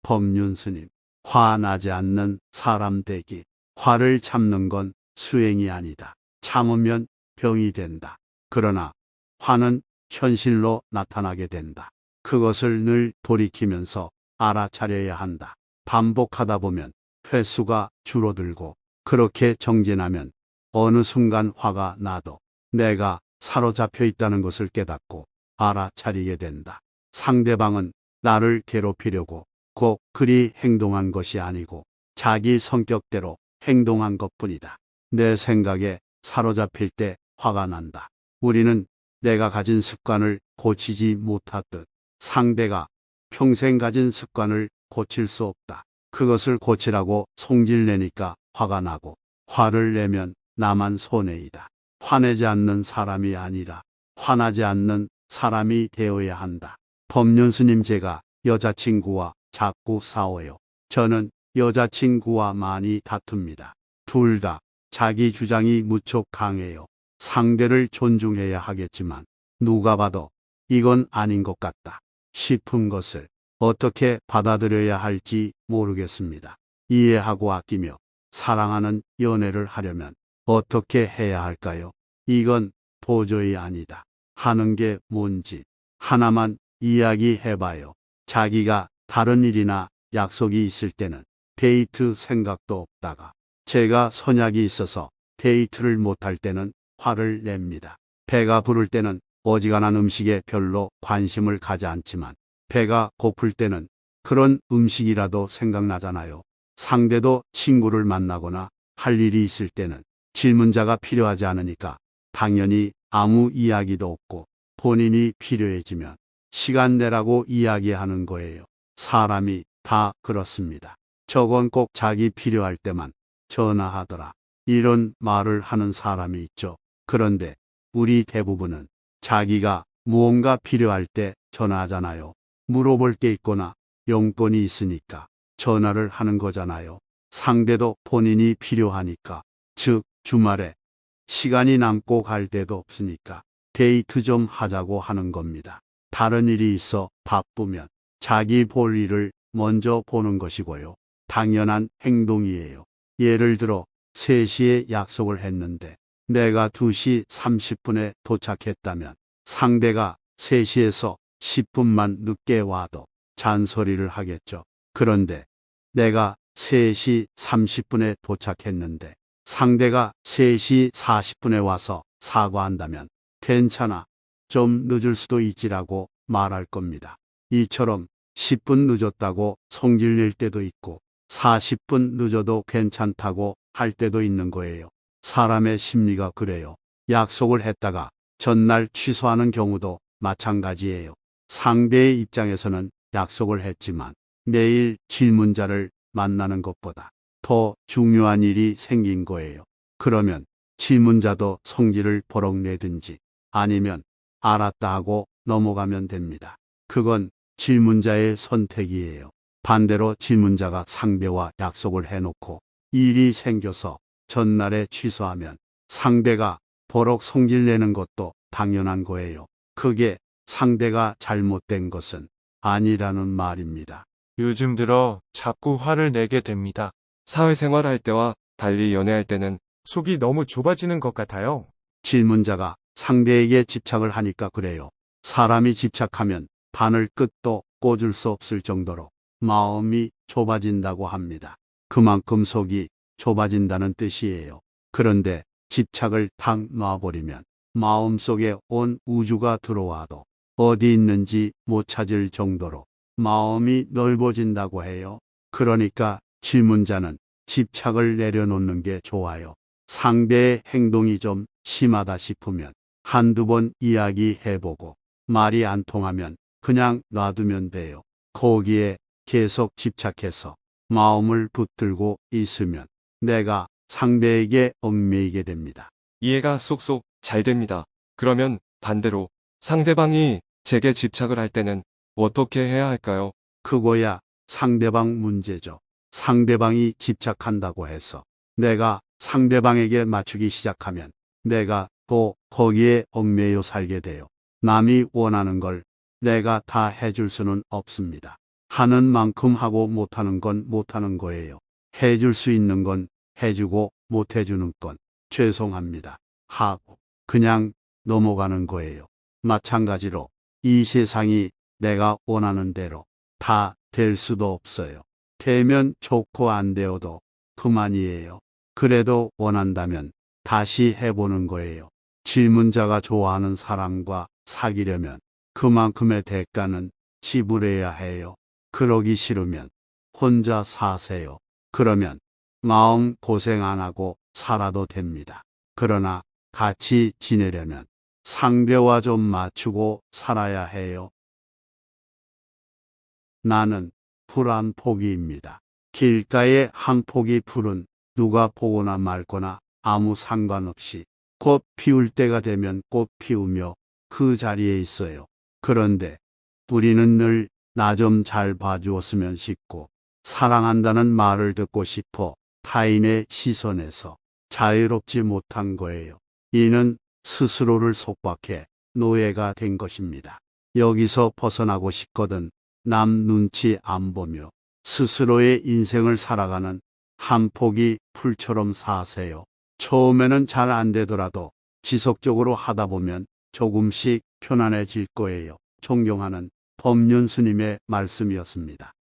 법륜스님, 화나지 않는 사람 되기. 화를 참는 건 수행이 아니다. 참으면 병이 된다. 그러나 화는 현실로 나타나게 된다. 그것을 늘 돌이키면서 알아차려야 한다. 반복하다 보면 횟수가 줄어들고, 그렇게 정진하면 어느 순간 화가 나도 내가 사로잡혀 있다는 것을 깨닫고 알아차리게 된다. 상대방은 나를 괴롭히려고 꼭 그리 행동한 것이 아니고 자기 성격대로 행동한 것뿐이다. 내 생각에 사로잡힐 때 화가 난다. 우리는 내가 가진 습관을 고치지 못하듯 상대가 평생 가진 습관을 고칠 수 없다. 그것을 고치라고 성질내니까 화가 나고, 화를 내면 나만 손해이다. 화내지 않는 사람이 아니라 화나지 않는 사람이 되어야 한다. 법륜스님, 제가 여자친구와 자꾸 싸워요. 저는 여자친구와 많이 다툽니다. 둘 다 자기 주장이 무척 강해요. 상대를 존중해야 하겠지만 누가 봐도 이건 아닌 것 같다 싶은 것을 어떻게 받아들여야 할지 모르겠습니다. 이해하고 아끼며 사랑하는 연애를 하려면 어떻게 해야 할까요? 이건 도저히 아니다 하는 게 뭔지 하나만 이야기해봐요. 자기가 다른 일이나 약속이 있을 때는 데이트 생각도 없다가, 제가 선약이 있어서 데이트를 못할 때는 화를 냅니다. 배가 부를 때는 어지간한 음식에 별로 관심을 가지 않지만 배가 고플 때는 그런 음식이라도 생각나잖아요. 상대도 친구를 만나거나 할 일이 있을 때는 질문자가 필요하지 않으니까 당연히 아무 이야기도 없고, 본인이 필요해지면 시간 내라고 이야기하는 거예요. 사람이 다 그렇습니다. 저건 꼭 자기 필요할 때만 전화하더라, 이런 말을 하는 사람이 있죠. 그런데 우리 대부분은 자기가 무언가 필요할 때 전화하잖아요. 물어볼 게 있거나 용돈이 있으니까 전화를 하는 거잖아요. 상대도 본인이 필요하니까, 즉 주말에 시간이 남고 갈 데도 없으니까 데이트 좀 하자고 하는 겁니다. 다른 일이 있어 바쁘면 자기 볼 일을 먼저 보는 것이고요. 당연한 행동이에요. 예를 들어 3시에 약속을 했는데 내가 2시 30분에 도착했다면 상대가 3시에서 10분만 늦게 와도 잔소리를 하겠죠. 그런데 내가 3시 30분에 도착했는데 상대가 3시 40분에 와서 사과한다면 괜찮아, 좀 늦을 수도 있지라고 말할 겁니다. 이처럼 10분 늦었다고 성질낼 때도 있고 40분 늦어도 괜찮다고 할 때도 있는 거예요. 사람의 심리가 그래요. 약속을 했다가 전날 취소하는 경우도 마찬가지예요. 상대의 입장에서는 약속을 했지만 내일 질문자를 만나는 것보다 더 중요한 일이 생긴 거예요. 그러면 질문자도 성질을 버럭 내든지 아니면 알았다 하고 넘어가면 됩니다. 그건 질문자의 선택이에요. 반대로 질문자가 상대와 약속을 해놓고 일이 생겨서 전날에 취소하면 상대가 버럭 성질내는 것도 당연한 거예요. 그게 상대가 잘못된 것은 아니라는 말입니다. 요즘 들어 자꾸 화를 내게 됩니다. 사회생활 할 때와 달리 연애할 때는 속이 너무 좁아지는 것 같아요. 질문자가 상대에게 집착을 하니까 그래요. 사람이 집착하면 바늘 끝도 꽂을 수 없을 정도로 마음이 좁아진다고 합니다. 그만큼 속이 좁아진다는 뜻이에요. 그런데 집착을 탁 놔버리면 마음속에 온 우주가 들어와도 어디 있는지 못 찾을 정도로 마음이 넓어진다고 해요. 그러니까 질문자는 집착을 내려놓는 게 좋아요. 상대의 행동이 좀 심하다 싶으면 한두 번 이야기해보고 말이 안 통하면 그냥 놔두면 돼요. 거기에 계속 집착해서 마음을 붙들고 있으면 내가 상대에게 얽매이게 됩니다. 이해가 쏙쏙 잘 됩니다. 그러면 반대로 상대방이 제게 집착을 할 때는 어떻게 해야 할까요? 그거야 상대방 문제죠. 상대방이 집착한다고 해서 내가 상대방에게 맞추기 시작하면 내가 또 거기에 얽매여 살게 돼요. 남이 원하는 걸 내가 다 해줄 수는 없습니다. 하는 만큼 하고 못하는 건 못하는 거예요. 해줄 수 있는 건 해주고 못 해주는 건 죄송합니다 하고 그냥 넘어가는 거예요. 마찬가지로 이 세상이 내가 원하는 대로 다 될 수도 없어요. 되면 좋고 안 되어도 그만이에요. 그래도 원한다면 다시 해보는 거예요. 질문자가 좋아하는 사람과 사귀려면 그만큼의 대가는 지불해야 해요. 그러기 싫으면 혼자 사세요. 그러면 마음 고생 안 하고 살아도 됩니다. 그러나 같이 지내려면 상대와 좀 맞추고 살아야 해요. 나는 풀 한 포기입니다. 길가에 한 포기 풀은 누가 보거나 말거나 아무 상관없이 꽃 피울 때가 되면 꽃 피우며 그 자리에 있어요. 그런데 우리는 늘 나 좀 잘 봐주었으면 싶고 사랑한다는 말을 듣고 싶어 타인의 시선에서 자유롭지 못한 거예요. 이는 스스로를 속박해 노예가 된 것입니다. 여기서 벗어나고 싶거든 남 눈치 안 보며 스스로의 인생을 살아가는 한 포기 풀처럼 사세요. 처음에는 잘 안 되더라도 지속적으로 하다 보면 조금씩 편안해질 거예요. 존경하는 법륜 스님의 말씀이었습니다.